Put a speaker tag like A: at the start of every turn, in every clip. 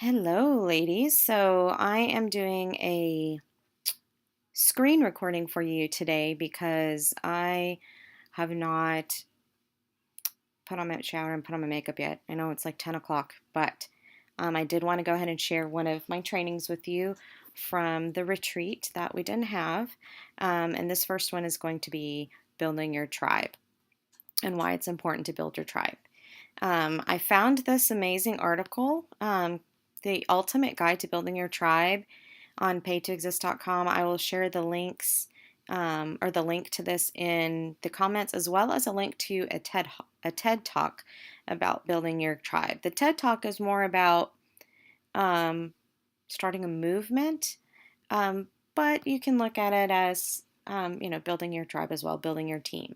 A: Hello, ladies. So I am doing a screen recording for you today because I have not put on my shower and put on my makeup yet. I know it's like 10 o'clock, but I did want to go ahead and share one of my trainings with you from the retreat that we didn't have. And this first one is going to be building your tribe and why it's important to build your tribe. I found this amazing article, The Ultimate Guide to Building Your Tribe, on paytoexist.com. I will share the links or the link to this in the comments, as well as a link to a TED talk about building your tribe. The TED talk is more about um, starting a movement, um, but you can look at it as building your tribe as well, building your team.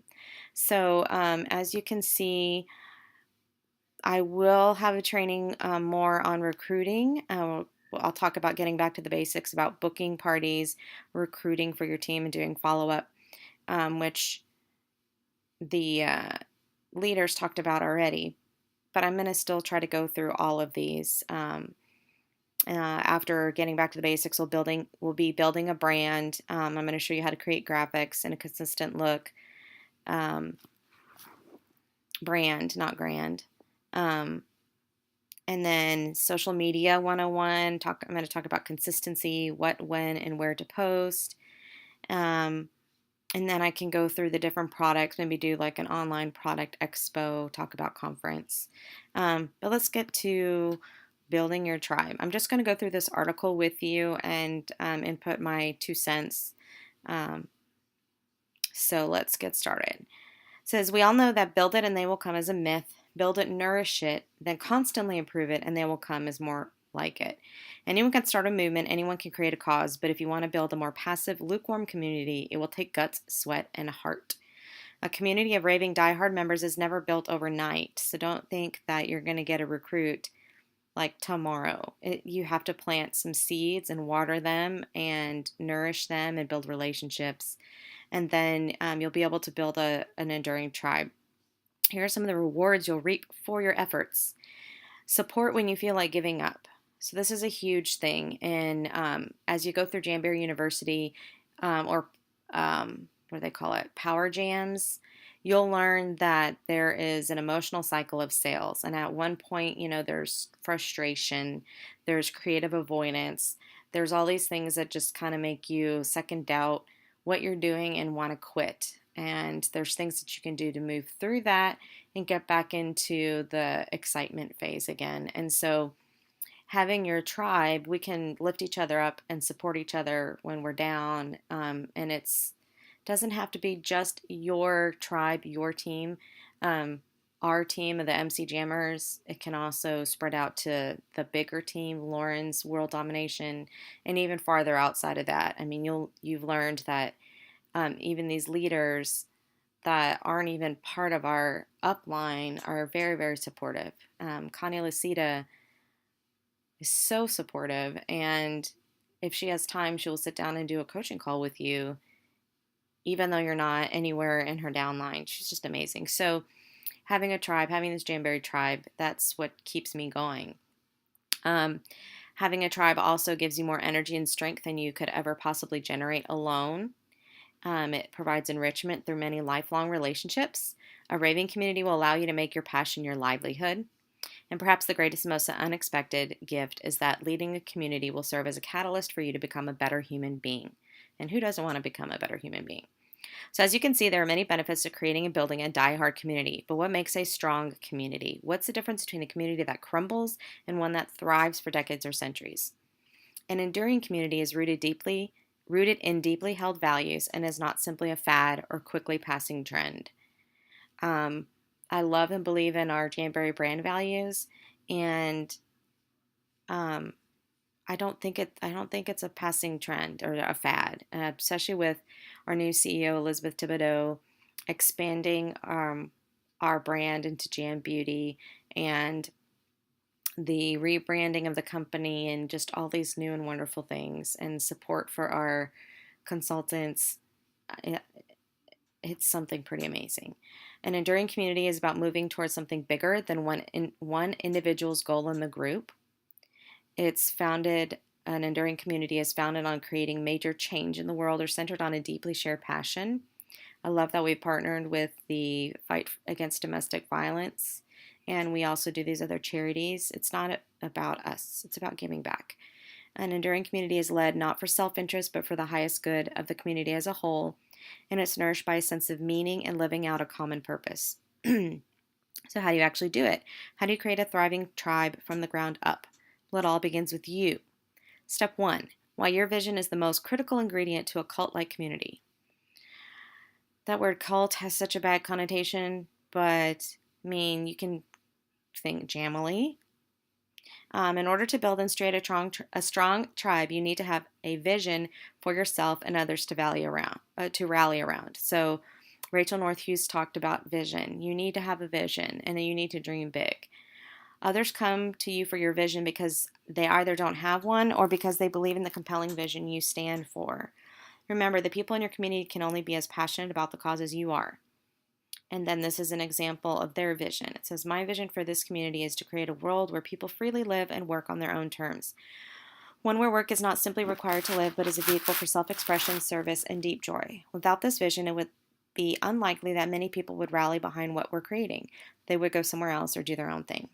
A: So as you can see, I will have a training more on recruiting. I'll talk about getting back to the basics about booking parties, recruiting for your team, and doing follow up, which the leaders talked about already. But I'm going to still try to go through all of these. After getting back to the basics, we'll be building a brand. I'm going to show you how to create graphics and a consistent look. Um, Brand, not grand. Um, And then social media 101, I'm going to talk about consistency, what, when, and where to post. Um, and then I can go through the different products, maybe do like an online product expo, talk about conference. But let's get to building your tribe. I'm just going to go through this article with you and input my 2 cents. Um, so let's get started. It says, we all know that build it and they will come as a myth. Build it, nourish it, then constantly improve it, and they will come as more like it. Anyone can start a movement, anyone can create a cause, but if you want to build a more passive, lukewarm community, it will take guts, sweat, and heart. A community of raving diehard members is never built overnight, so don't think that you're going to get a recruit like tomorrow. You have to plant some seeds and water them and nourish them and build relationships, and then you'll be able to build an enduring tribe. Here are some of the rewards you'll reap for your efforts. Support when you feel like giving up. So this is a huge thing. And as you go through Jamberry University or what do they call it? Power jams, you'll learn that there is an emotional cycle of sales. And at one point, there's frustration, there's creative avoidance, there's all these things that just kind of make you second doubt what you're doing and want to quit. And there's things that you can do to move through that and get back into the excitement phase again. And so, having your tribe, we can lift each other up and support each other when we're down. And it's doesn't have to be just your tribe, your team. Our team of the MC Jammers, it can also spread out to the bigger team, Lauren's World Domination, and even farther outside of that. I mean, you've learned that even these leaders that aren't even part of our upline are very, very supportive. Kanye Lucida is so supportive, and if she has time, she'll sit down and do a coaching call with you, even though you're not anywhere in her downline. She's just amazing. So, having a tribe, having this Jamberry tribe, that's what keeps me going. Um, Having a tribe also gives you more energy and strength than you could ever possibly generate alone. It provides enrichment through many lifelong relationships. A raving community will allow you to make your passion your livelihood. And perhaps the greatest and most unexpected gift is that leading a community will serve as a catalyst for you to become a better human being. And who doesn't want to become a better human being? So, as you can see, there are many benefits to creating and building a die-hard community. But what makes a strong community? What's the difference between a community that crumbles and one that thrives for decades or centuries? An enduring community is rooted in deeply held values and is not simply a fad or quickly passing trend. Um, I love and believe in our Jamberry brand values, and um, I don't think it's a passing trend or a fad, especially with our new CEO Elizabeth Thibodeau expanding our brand into Jam Beauty and the rebranding of the company and just all these new and wonderful things and support for our consultants. It, it's something pretty amazing. An enduring community is about moving towards something bigger than one individual's goal in the group. It's founded, an enduring community is founded on creating major change in the world or centered on a deeply shared passion. I love that we partnered with the Fight Against Domestic Violence, and we also do these other charities. It's not about us, it's about giving back. An enduring community is led not for self interest, but for the highest good of the community as a whole, and it's nourished by a sense of meaning and living out a common purpose. So, how do you actually do it? How do you create a thriving tribe from the ground up? Well, it all begins with you. Step one, why your vision is the most critical ingredient to a cult like community. That word cult has such a bad connotation, but I mean, you can think Jamily. In order to build and straight a strong tribe, you need to have a vision for yourself and others to rally around. So, Rachel North Hughes talked about vision. You need to have a vision, and you need to dream big. Others come to you for your vision because they either don't have one or because they believe in the compelling vision you stand for. Remember, the people in your community can only be as passionate about the cause as you are. And then this is an example of their vision. It says, my vision for this community is to create a world where people freely live and work on their own terms. One where work is not simply required to live, but is a vehicle for self-expression, service, and deep joy. Without this vision, it would be unlikely that many people would rally behind what we're creating. They would go somewhere else or do their own thing.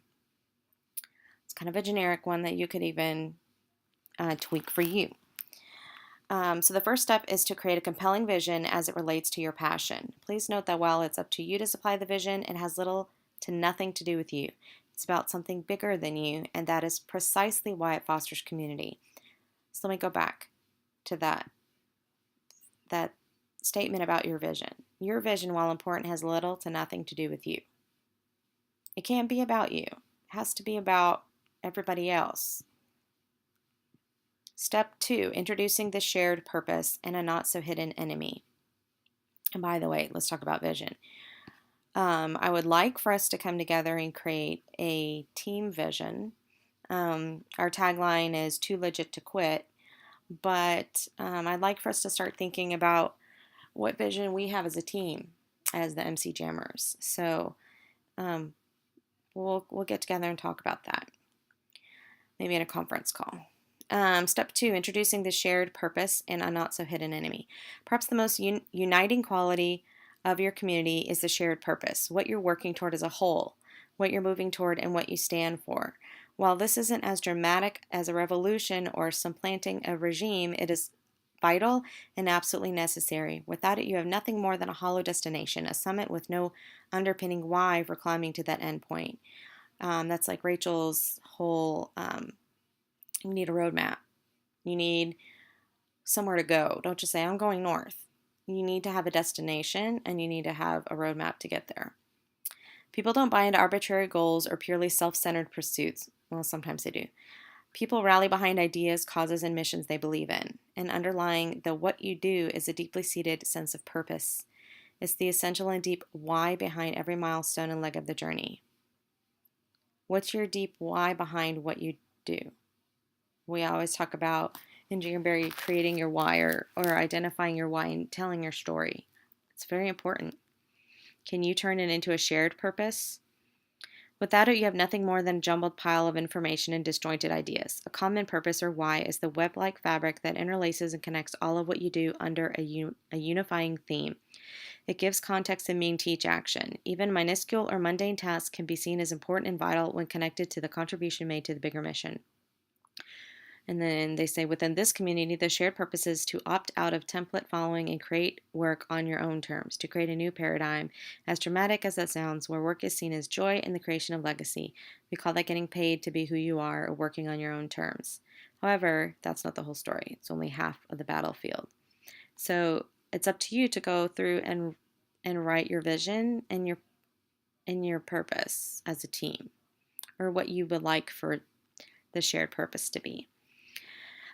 A: It's kind of a generic one that you could even tweak for you. So the first step is to create a compelling vision as it relates to your passion. Please note that while it's up to you to supply the vision, it has little to nothing to do with you. It's about something bigger than you, and that is precisely why it fosters community. So let me go back to that statement about your vision. Your vision, while important, has little to nothing to do with you. It can't be about you. It has to be about everybody else. Step 2, introducing the shared purpose and a not-so-hidden enemy. And by the way, let's talk about vision. I would like for us to come together and create a team vision. Our tagline is too legit to quit, but I'd like for us to start thinking about what vision we have as a team, as the MC Jammers. So we'll get together and talk about that, maybe in a conference call. Step 2, introducing the shared purpose and a not-so-hidden enemy. Perhaps the most uniting quality of your community is the shared purpose, what you're working toward as a whole, what you're moving toward, and what you stand for. While this isn't as dramatic as a revolution or supplanting a regime, it is vital and absolutely necessary. Without it, you have nothing more than a hollow destination, a summit with no underpinning why for climbing to that end point. That's like Rachel's whole... you need a roadmap. You need somewhere to go. Don't just say, I'm going north. You need to have a destination and you need to have a roadmap to get there. People don't buy into arbitrary goals or purely self-centered pursuits. Well, sometimes they do. People rally behind ideas, causes, and missions they believe in. And underlying the what you do is a deeply seated sense of purpose. It's the essential and deep why behind every milestone and leg of the journey. What's your deep why behind what you do? We always talk about in Jamberry creating your why or identifying your why and telling your story. It's very important. Can you turn it into a shared purpose? Without it, you have nothing more than a jumbled pile of information and disjointed ideas. A common purpose or why is the web-like fabric that interlaces and connects all of what you do under a unifying theme. It gives context and meaning to each action. Even minuscule or mundane tasks can be seen as important and vital when connected to the contribution made to the bigger mission. And then they say within this community, the shared purpose is to opt out of template following and create work on your own terms, to create a new paradigm, as dramatic as that sounds, where work is seen as joy in the creation of legacy. We call that getting paid to be who you are or working on your own terms. However, that's not the whole story. It's only half of the battlefield. So it's up to you to go through and write your vision and your purpose as a team, or what you would like for the shared purpose to be.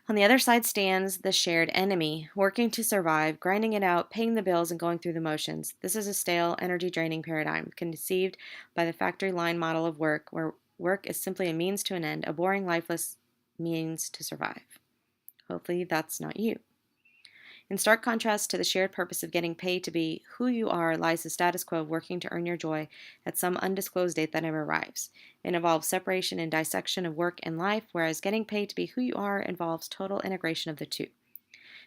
A: On the other side stands the shared enemy, working to survive, grinding it out, paying the bills, and going through the motions. This is a stale, energy-draining paradigm, conceived by the factory line model of work, where work is simply a means to an end, a boring, lifeless means to survive. Hopefully that's not you. In stark contrast to the shared purpose of getting paid to be who you are lies the status quo of working to earn your joy at some undisclosed date that never arrives. It involves separation and dissection of work and life, whereas getting paid to be who you are involves total integration of the two.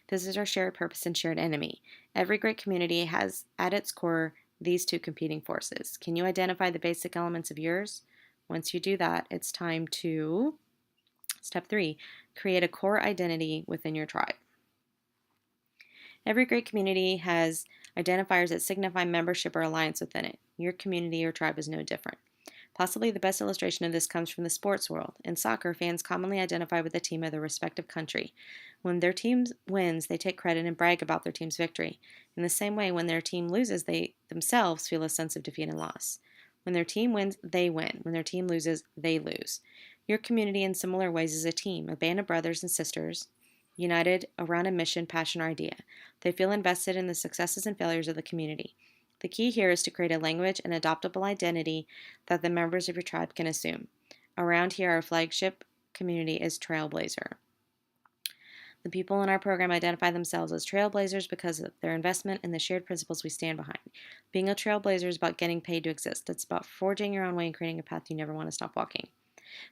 A: This is our shared purpose and shared enemy. Every great community has at its core these two competing forces. Can you identify the basic elements of yours? Once you do that, it's time to step 3, create a core identity within your tribe. Every great community has identifiers that signify membership or alliance within it. Your community or tribe is no different. Possibly the best illustration of this comes from the sports world. In soccer, fans commonly identify with the team of their respective country. When their team wins, they take credit and brag about their team's victory. In the same way, when their team loses, they themselves feel a sense of defeat and loss. When their team wins, they win. When their team loses, they lose. Your community, in similar ways, is a team, a band of brothers and sisters united around a mission, passion, or idea. They feel invested in the successes and failures of the community. The key here is to create a language and adoptable identity that the members of your tribe can assume. Around here, our flagship community is Trailblazer. The people in our program identify themselves as trailblazers because of their investment in the shared principles we stand behind. Being a trailblazer is about getting paid to exist. It's about forging your own way and creating a path you never want to stop walking.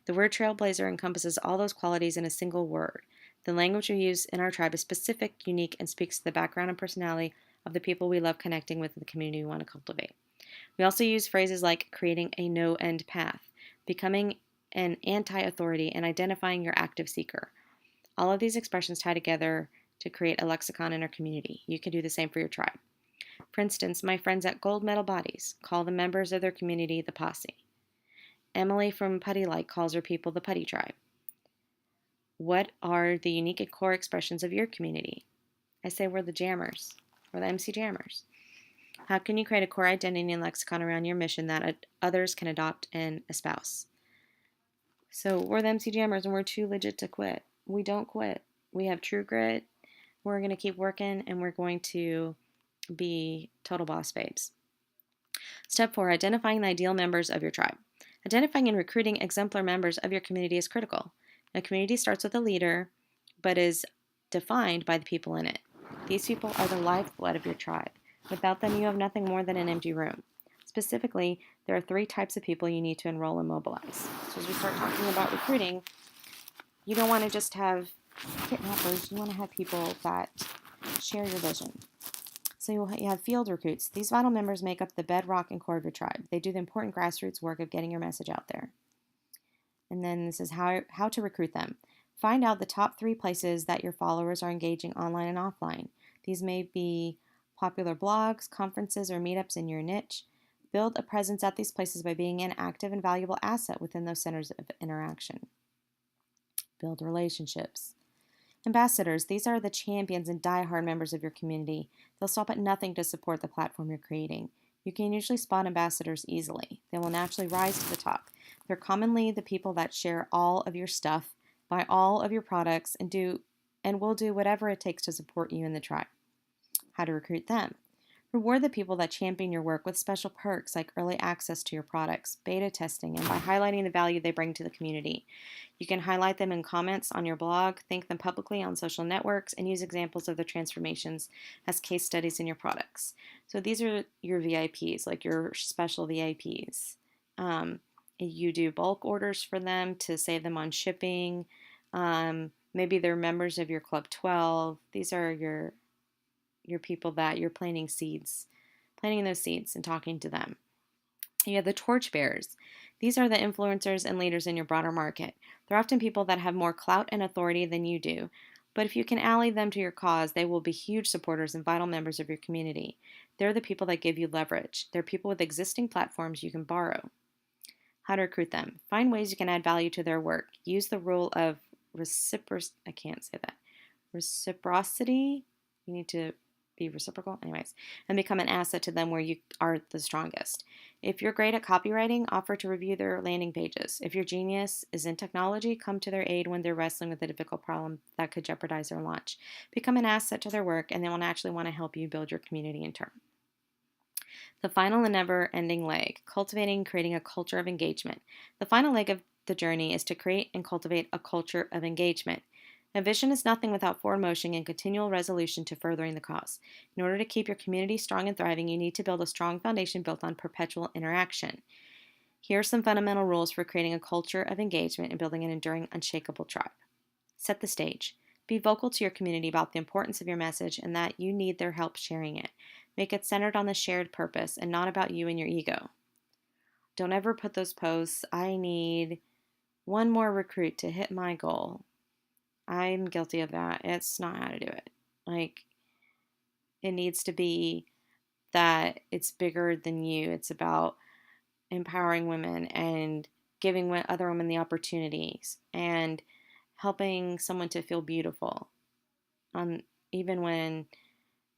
A: The word trailblazer encompasses all those qualities in a single word. The language we use in our tribe is specific, unique, and speaks to the background and personality of the people we love connecting with in the community we want to cultivate. We also use phrases like creating a no-end path, becoming an anti-authority, and identifying your active seeker. All of these expressions tie together to create a lexicon in our community. You can do the same for your tribe. For instance, my friends at Gold Medal Bodies call the members of their community the posse. Emily from Putty Like calls her people the Putty Tribe. What are the unique and core expressions of your community? I say we're the Jammers, or the MC Jammers. How can you create a core identity and lexicon around your mission that others can adopt and espouse? So we're the MC Jammers and we're too legit to quit. We don't quit. We have true grit. We're going to keep working and we're going to be total boss babes. Step 4, identifying the ideal members of your tribe. Identifying and recruiting exemplar members of your community is critical. A community starts with a leader, but is defined by the people in it. These people are the lifeblood of your tribe. Without them, you have nothing more than an empty room. Specifically, there are 3 types of people you need to enroll and mobilize. So as we start talking about recruiting, you don't want to just have kidnappers. You want to have people that share your vision. So you have field recruits. These vital members make up the bedrock and core of your tribe. They do the important grassroots work of getting your message out there. And then this is how to recruit them. Find out the top 3 places that your followers are engaging online and offline. These may be popular blogs, conferences, or meetups in your niche. Build a presence at these places by being an active and valuable asset within those centers of interaction. Build relationships. Ambassadors, these are the champions and die-hard members of your community. They'll stop at nothing to support the platform you're creating. You can usually spot ambassadors easily. They will naturally rise to the top. They're commonly the people that share all of your stuff, buy all of your products, and will do whatever it takes to support you in the tribe. How to recruit them. Reward the people that champion your work with special perks like early access to your products, beta testing, and by highlighting the value they bring to the community. You can highlight them in comments on your blog, thank them publicly on social networks, and use examples of their transformations as case studies in your products. So these are your VIPs, like your special VIPs. You do bulk orders for them to save them on shipping. Maybe they're members of your Club 12. These are your people that you're planting those seeds and talking to them. You have the torchbearers. These are the influencers and leaders in your broader market. They're often people that have more clout and authority than you do, but if you can ally them to your cause, they will be huge supporters and vital members of your community. They're the people that give you leverage. They're people with existing platforms you can borrow. How to recruit them. Find ways you can add value to their work. Use the rule of reciprocity. You need to be reciprocal, anyways, and become an asset to them where you are the strongest. If you're great at copywriting, offer to review their landing pages. If your genius is in technology, come to their aid when they're wrestling with a difficult problem that could jeopardize their launch. Become an asset to their work, and they will naturally want to help you build your community in turn. The final and never-ending leg, cultivating and creating a culture of engagement. The final leg of the journey is to create and cultivate a culture of engagement. A vision is nothing without forward motion and continual resolution to furthering the cause. In order to keep your community strong and thriving, you need to build a strong foundation built on perpetual interaction. Here are some fundamental rules for creating a culture of engagement and building an enduring, unshakable tribe. Set the stage. Be vocal to your community about the importance of your message and that you need their help sharing it. Make it centered on the shared purpose and not about you and your ego. Don't ever put those posts, I need one more recruit to hit my goal. I'm guilty of that. It's not how to do it. Like, it needs to be that it's bigger than you. It's about empowering women and giving other women the opportunities and helping someone to feel beautiful on even when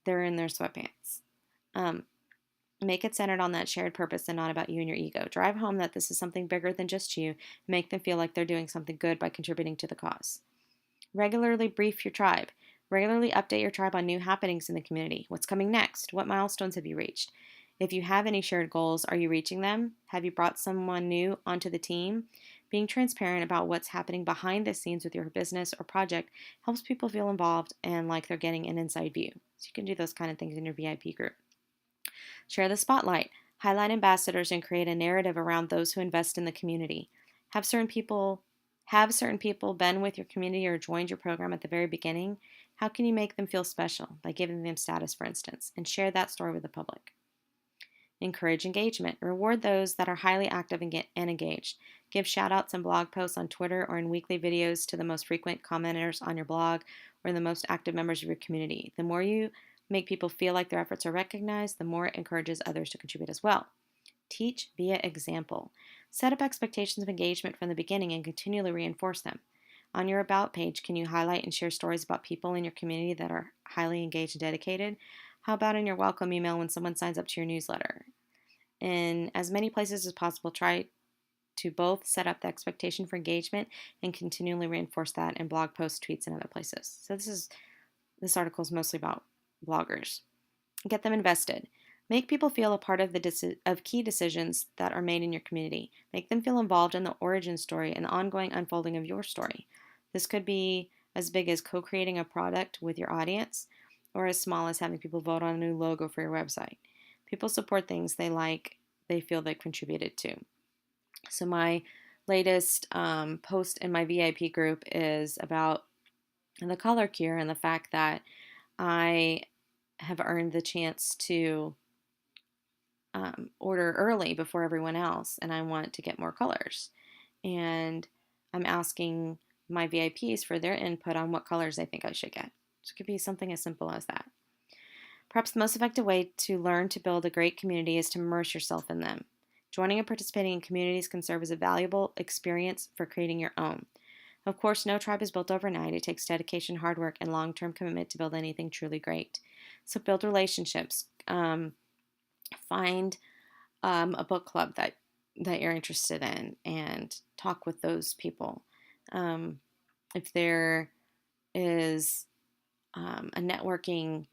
A: they're in their sweatpants. Um, Make it centered on that shared purpose and not about you and your ego. Drive home that this is something bigger than just you. Make them feel like they're doing something good by contributing to the cause. Regularly brief your tribe. Regularly update your tribe on new happenings in the community. What's coming next? What milestones have you reached? If you have any shared goals, are you reaching them? Have you brought someone new onto the team? Being transparent about what's happening behind the scenes with your business or project helps people feel involved and like they're getting an inside view. So you can do those kind of things in your VIP group. Share the spotlight. Highlight ambassadors and create a narrative around those who invest in the community. Have certain people been with your community or joined your program at the very beginning? How can you make them feel special? By giving them status, for instance, and share that story with the public. Encourage engagement. Reward those that are highly active and engaged. Give shout outs and blog posts on Twitter or in weekly videos to the most frequent commenters on your blog or the most active members of your community. The more you make people feel like their efforts are recognized, the more it encourages others to contribute as well. Teach via example. Set up expectations of engagement from the beginning and continually reinforce them. On your About page, can you highlight and share stories about people in your community that are highly engaged and dedicated? How about in your welcome email when someone signs up to your newsletter? In as many places as possible, try to both set up the expectation for engagement and continually reinforce that in blog posts, tweets, and other places. So this article is mostly about bloggers. Get them invested. Make people feel a part of of key decisions that are made in your community. Make them feel involved in the origin story and the ongoing unfolding of your story. This could be as big as co-creating a product with your audience, or as small as having people vote on a new logo for your website. People support things they feel they contributed to. So my latest post in my VIP group is about the color cure and the fact that I have earned the chance to order early before everyone else, and I want to get more colors. And I'm asking my VIPs for their input on what colors they think I should get. So it could be something as simple as that. Perhaps the most effective way to learn to build a great community is to immerse yourself in them. Joining and participating in communities can serve as a valuable experience for creating your own. Of course, no tribe is built overnight. It takes dedication, hard work, and long-term commitment to build anything truly great. So build relationships. Find a book club that you're interested in and talk with those people. If there is a networking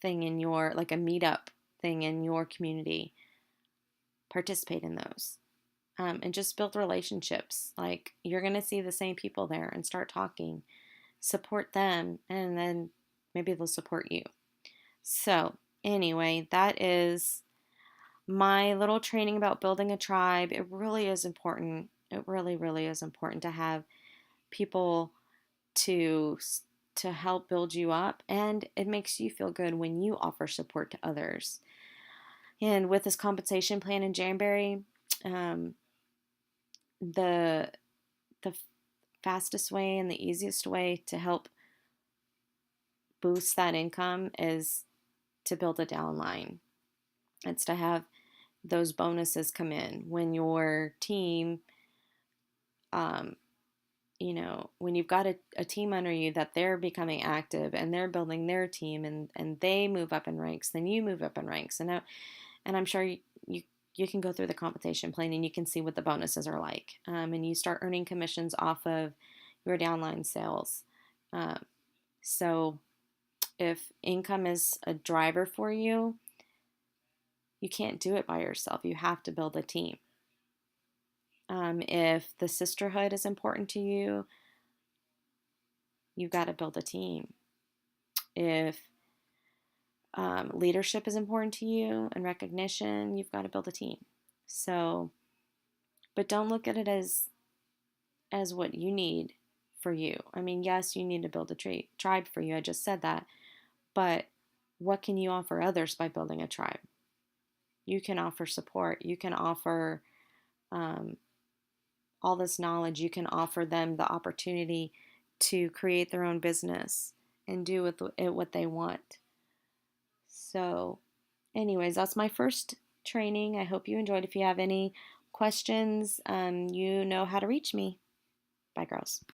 A: thing in like a meetup thing in your community, participate in those. And just build relationships. Like, you're going to see the same people there and start talking. Support them, and then maybe they'll support you. So, anyway, that is my little training about building a tribe. It really is important. It really, really is important to have people to help build you up, and it makes you feel good when you offer support to others. And with this compensation plan in January, the fastest way and the easiest way to help boost that income is to build a downline. It's to have those bonuses come in when your team, when you've got a team under you that they're becoming active and they're building their team and they move up in ranks, then you move up in ranks. And I'm sure you can go through the compensation plan and you can see what the bonuses are like. And you start earning commissions off of your downline sales. So if income is a driver for you, you can't do it by yourself. You have to build a team. If the sisterhood is important to you, you've got to build a team. If leadership is important to you and recognition, you've got to build a team. So, but don't look at it as what you need for you. I mean, yes, you need to build a tribe for you. I just said that. But what can you offer others by building a tribe? You can offer support. You can offer um, all this knowledge. You can offer them the opportunity to create their own business and do with it what they want. So, anyways, that's my first training. I hope you enjoyed. If you have any questions, you know how to reach me. Bye, girls.